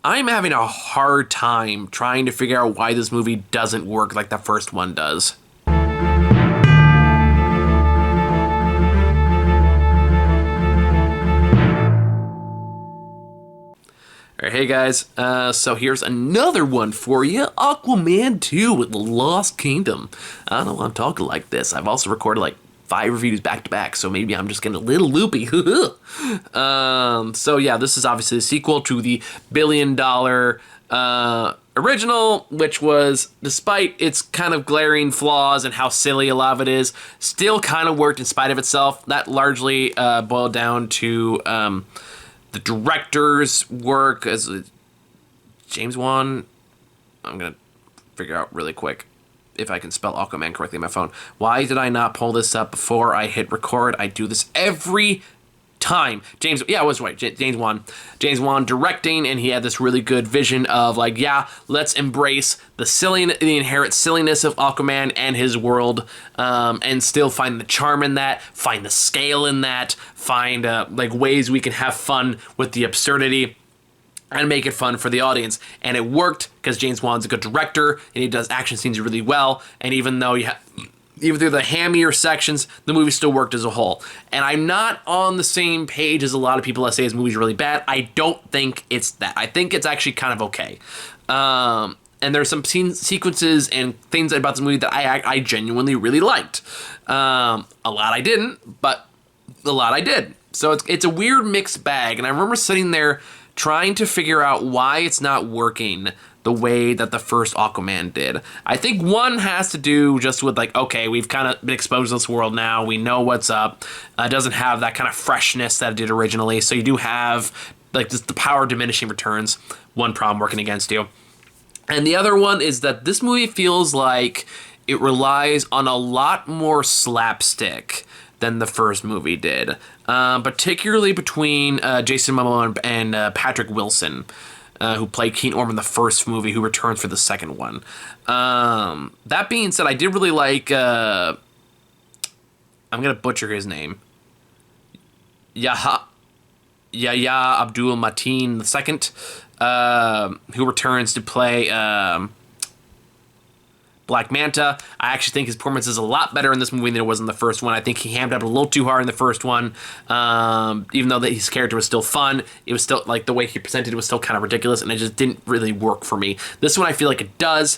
I'm having a hard time trying to figure out why this movie doesn't work like the first one does. Alright, hey guys, so here's another one for you, Aquaman 2 with the Lost Kingdom. I don't know why I'm talking like this. I've also recorded like 5 reviews back to back, so maybe I'm just getting a little loopy. So yeah, this is obviously a sequel to the billion-dollar original, which was, despite its kind of glaring flaws and how silly a lot of it is, still kind of worked in spite of itself. That largely boiled down to the director's work as James Wan. I'm going to figure out really quick if I can spell Aquaman correctly on my phone. Why did I not pull this up before I hit record? I do this every time. James Wan. James Wan directing, and he had this really good vision of like, yeah, let's embrace the inherent silliness of Aquaman and his world, and still find the charm in that, find the scale in that, find like ways we can have fun with the absurdity and make it fun for the audience. And it worked because James Wan's a good director and he does action scenes really well. And even through the hammier sections, the movie still worked as a whole. And I'm not on the same page as a lot of people that say this movie's really bad. I don't think it's that. I think it's actually kind of okay. And there's some sequences and things about this movie that I genuinely really liked. A lot I didn't, but a lot I did. So it's a weird mixed bag. And I remember sitting there trying to figure out why it's not working the way that the first Aquaman did. I think one has to do just with like, okay, we've kind of been exposed to this world now. We know what's up. It doesn't have that kind of freshness that it did originally. So you do have like the power of diminishing returns. One problem working against you. And the other one is that this movie feels like it relies on a lot more slapstick than the first movie did. Particularly between Jason Momoa and Patrick Wilson, who played King Orm in the first movie, who returns for the second one. That being said, I did really like, I'm going to butcher his name, Yahya Abdul Mateen II, who returns to play Black Manta. I actually think his performance is a lot better in this movie than it was in the first one. I think he hammed up a little too hard in the first one. Even though his character was still fun, it was still, like, the way he presented it was still kind of ridiculous, and it just didn't really work for me. This one, I feel like it does.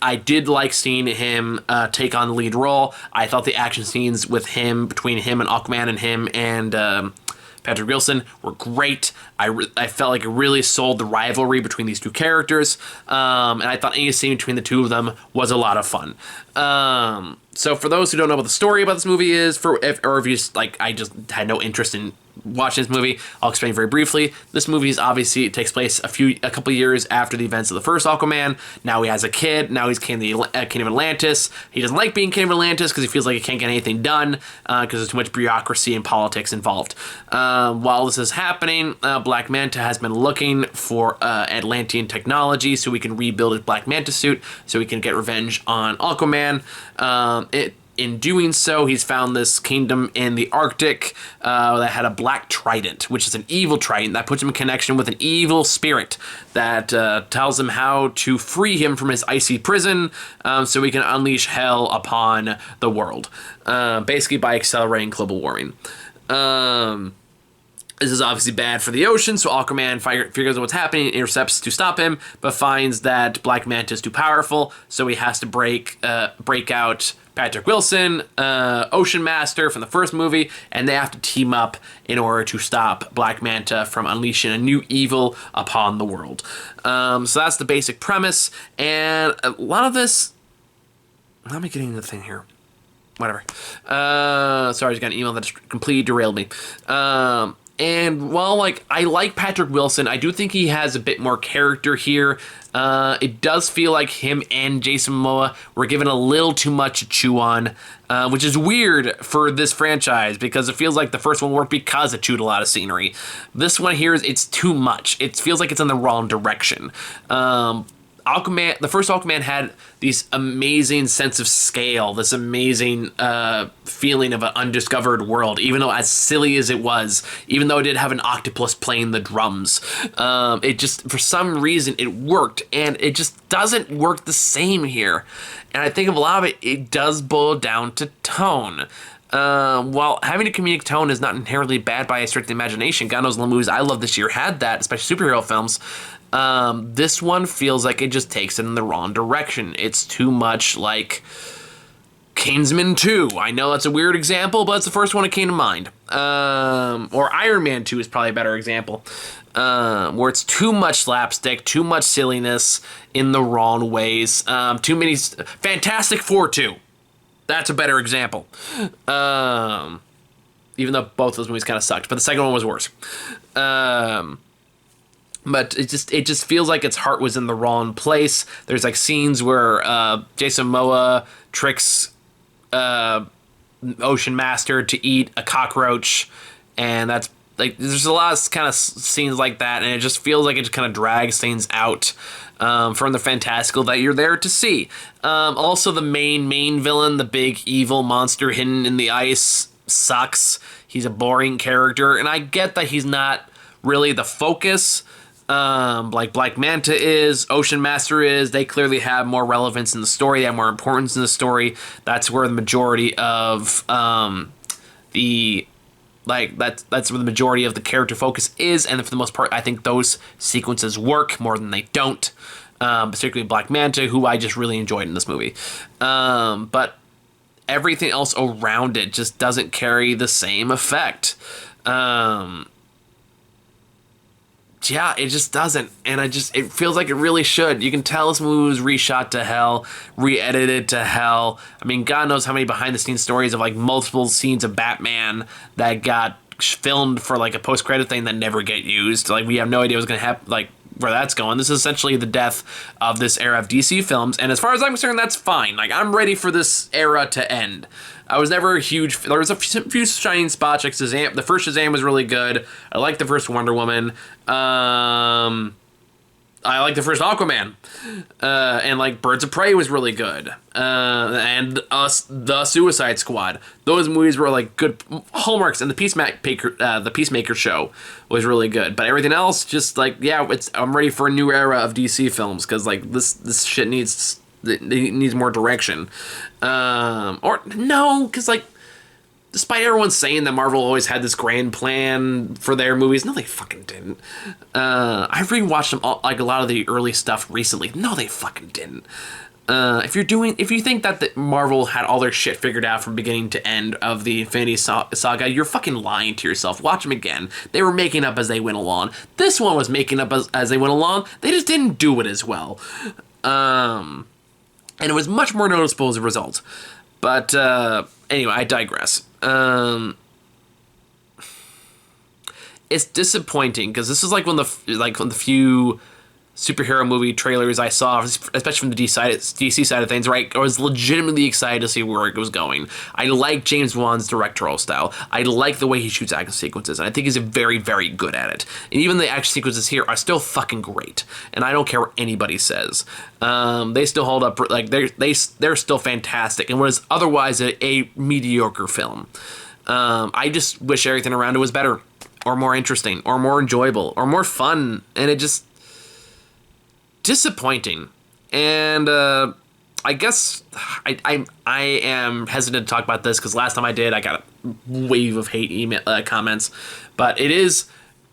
I did like seeing him take on the lead role. I thought the action scenes with him, between him and Aquaman and him and Patrick Wilson were great. I felt like it really sold the rivalry between these two characters, and I thought any scene between the two of them was a lot of fun. So for those who don't know what the story about this movie is, or if you just, like, I just had no interest in watching this movie, I'll explain very briefly. This movie it takes place a couple years after the events of the first Aquaman. Now he has a kid. Now he's king of Atlantis. He doesn't like being king of Atlantis because he feels like he can't get anything done because there's too much bureaucracy and politics involved. While this is happening, Black Manta has been looking for Atlantean technology so we can rebuild his Black Manta suit so he can get revenge on Aquaman. In doing so, he's found this kingdom in the Arctic that had a black trident, which is an evil trident that puts him in connection with an evil spirit that tells him how to free him from his icy prison so he can unleash hell upon the world, basically by accelerating global warming. This is obviously bad for the ocean, so Aquaman figures out what's happening, intercepts to stop him, but finds that Black Manta is too powerful, so he has to break out Patrick Wilson, Ocean Master from the first movie, and they have to team up in order to stop Black Manta from unleashing a new evil upon the world. So that's the basic premise, and a lot of this... Let me get into the thing here. Whatever. Sorry, I just got an email that just completely derailed me. And while, like, I like Patrick Wilson, I do think he has a bit more character here. It does feel like him and Jason Momoa were given a little too much to chew on, which is weird for this franchise because it feels like the first one worked because it chewed a lot of scenery. This one here, it's too much. It feels like it's in the wrong direction. Aquaman, the first Aquaman had this amazing sense of scale, this amazing feeling of an undiscovered world, even though as silly as it was, even though it did have an octopus playing the drums. It just, for some reason, it worked, and it just doesn't work the same here. And I think of a lot of it, it does boil down to tone. While having a comedic tone is not inherently bad by a stretch of the imagination, God knows the movies I love this year had that, especially superhero films. This one feels like it just takes it in the wrong direction. It's too much like Kingsman 2. I know that's a weird example, but it's the first one that came to mind. Or Iron Man 2 is probably a better example. Where it's too much slapstick, too much silliness in the wrong ways. Too many... Fantastic Four 2. That's a better example. Even though both those movies kind of sucked, but the second one was worse. But it just feels like its heart was in the wrong place. There's like scenes where Jason Momoa tricks Ocean Master to eat a cockroach, and that's like there's a lot of kind of scenes like that, and it just feels like it just kind of drags things out from the fantastical that you're there to see. Also, the main villain, the big evil monster hidden in the ice, sucks. He's a boring character, and I get that he's not really the focus. Like Black Manta is, Ocean Master is. They clearly have more relevance in the story. They have more importance in the story. That's where the majority of that's where the majority of the character focus is. And for the most part, I think those sequences work more than they don't. Particularly Black Manta, who I just really enjoyed in this movie. But everything else around it just doesn't carry the same effect. Yeah, it just doesn't, and it feels like it really should. You can tell this movie was reshot to hell, re-edited to hell. I mean, God knows how many behind-the-scenes stories of, like, multiple scenes of Batman that got filmed for, like, a post-credit thing that never get used. Like, we have no idea what's going to happen, like, where that's going. This is essentially the death of this era of DC films, and as far as I'm concerned, that's fine. Like, I'm ready for this era to end. I was never a huge... There was a few shining spots, like Shazam. The first Shazam was really good. I liked the first Wonder Woman. I liked the first Aquaman. And, like, Birds of Prey was really good. And The Suicide Squad. Those movies were, like, good hallmarks. And the Peacemaker show was really good. But everything else, just, like, yeah, I'm ready for a new era of DC films. Because, like, this shit needs more direction. Or no, because like, despite everyone saying that Marvel always had this grand plan for their movies, no, they fucking didn't. I've rewatched them all, like a lot of the early stuff recently. No, they fucking didn't. If you think that Marvel had all their shit figured out from beginning to end of the Infinity Saga, you're fucking lying to yourself. Watch them again. They were making up as they went along. This one was making up as they went along. They just didn't do it as well. And it was much more noticeable as a result. But anyway, I digress. It's disappointing because this is like one of the few superhero movie trailers I saw, especially from the DC side of things, right? I was legitimately excited to see where it was going. I like James Wan's directorial style. I like the way he shoots action sequences, and I think he's very, very good at it. And even the action sequences here are still fucking great, and I don't care what anybody says. They still hold up, like they're still fantastic, and what is otherwise a mediocre film. I just wish everything around it was better, or more interesting, or more enjoyable, or more fun, and it just disappointing. And I guess I am hesitant to talk about this because last time I did, I got a wave of hate email comments. But it is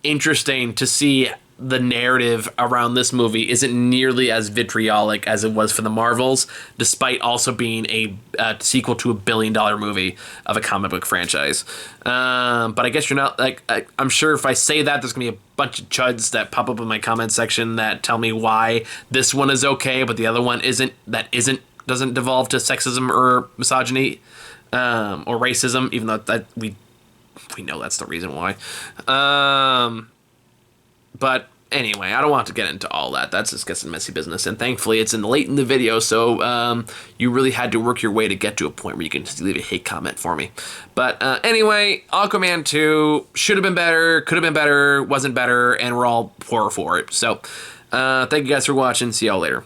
interesting to see the narrative around this movie isn't nearly as vitriolic as it was for the Marvels, despite also being a sequel to $1 billion movie of a comic book franchise. But I guess you're not, like, I'm sure if I say that, there's going to be a bunch of chuds that pop up in my comment section that tell me why this one is okay, but the other one doesn't devolve to sexism or misogyny or racism, even though that we know that's the reason why. But anyway, I don't want to get into all that. That's just some messy business. And thankfully, it's late in the video, so you really had to work your way to get to a point where you can just leave a hate comment for me. But anyway, Aquaman 2 should have been better, could have been better, wasn't better, and we're all poorer for it. So thank you guys for watching. See y'all later.